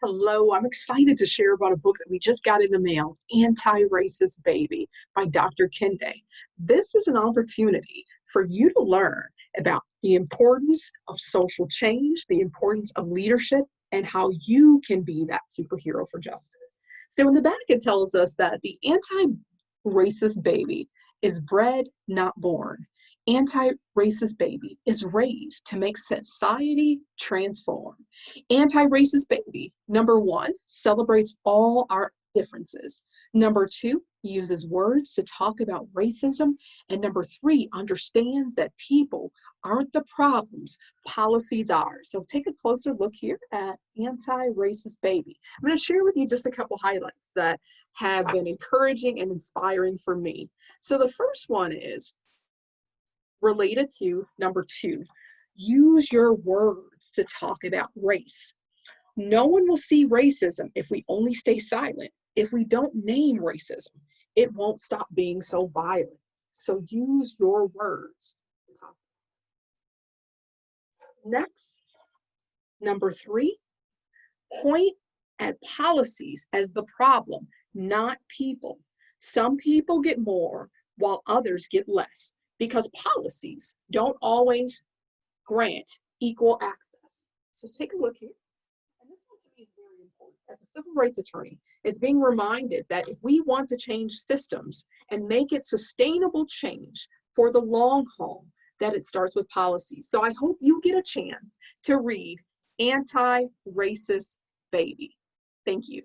Hello, I'm excited to share about a book that we just got in the mail, Anti-Racist Baby by Dr. Kende. This is an opportunity for you to learn about the importance of social change, the importance of leadership, and how you can be that superhero for justice. So in the back, it tells us that the anti-racist baby is bred, not born. Anti-racist baby is raised to make society transform. Anti-racist baby, number one, celebrates all our differences. Number two, uses words to talk about racism. And number three, understands that people aren't the problems, policies are. So take a closer look here at Anti-Racist Baby. I'm going to share with you just a couple highlights that have been encouraging and inspiring for me. So the first one is related to number two, use your words to talk about race. No one will see racism if we only stay silent. If we don't name racism, it won't stop being so violent. So use your words to talk. Next, number three, point at policies as the problem, not people. Some people get more while others get less, because policies don't always grant equal access. So take a look here. And this one to me is very important. As a civil rights attorney, it's being reminded that if we want to change systems and make it sustainable change for the long haul, that it starts with policies. So I hope you get a chance to read Anti-Racist Baby. Thank you.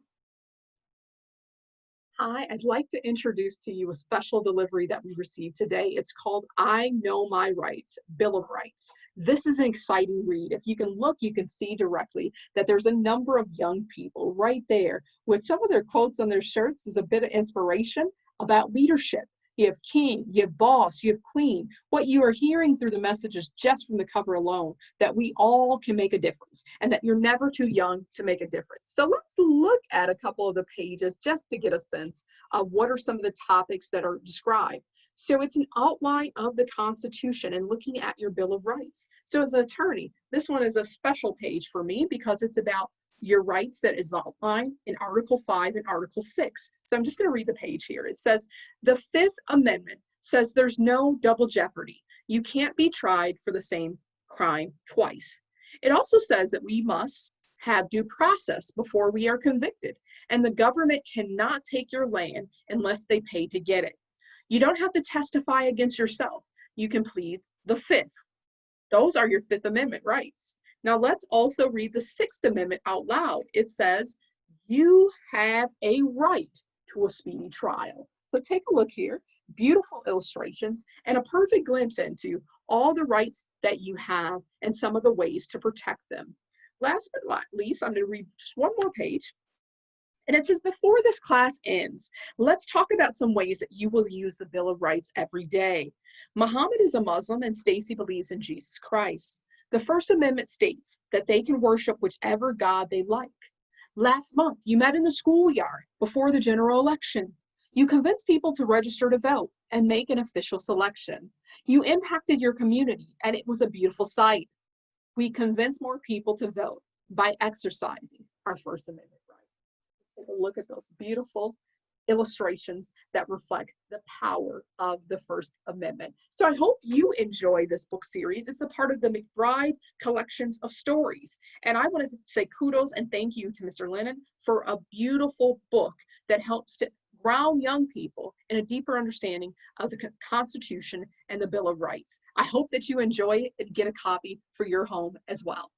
Hi, I'd like to introduce to you a special delivery that we received today. It's called I Know My Rights, Bill of Rights. This is an exciting read. If you can look, you can see directly that there's a number of young people right there with some of their quotes on their shirts as a bit of inspiration about leadership. You have king, you have boss, you have queen. What you are hearing through the messages just from the cover alone, that we all can make a difference and that you're never too young to make a difference. So let's look at a couple of the pages just to get a sense of what are some of the topics that are described. So it's an outline of the Constitution and looking at your Bill of Rights. So as an attorney, this one is a special page for me because it's about your rights that is outlined in Article 5 and Article 6. So I'm just going to read the page here. It says, the Fifth Amendment says there's no double jeopardy. You can't be tried for the same crime twice. It also says that we must have due process before we are convicted, and the government cannot take your land unless they pay to get it. You don't have to testify against yourself. You can plead the Fifth. Those are your Fifth Amendment rights. Now let's also read the Sixth Amendment out loud. It says, you have a right to a speedy trial. So take a look here, beautiful illustrations and a perfect glimpse into all the rights that you have and some of the ways to protect them. Last but not least, I'm going to read just one more page. And it says, before this class ends, let's talk about some ways that you will use the Bill of Rights every day. Muhammad is a Muslim and Stacy believes in Jesus Christ. The First Amendment states that they can worship whichever God they like. Last month, you met in the schoolyard before the general election. You convinced people to register to vote and make an official selection. You impacted your community, and it was a beautiful sight. We convinced more people to vote by exercising our First Amendment rights. Take a look at those beautiful illustrations that reflect the power of the First Amendment. So I hope you enjoy this book series. It's a part of the McBride collections of stories. And I want to say kudos and thank you to Mr. Lennon for a beautiful book that helps to ground young people in a deeper understanding of the Constitution and the Bill of Rights. I hope that you enjoy it and get a copy for your home as well.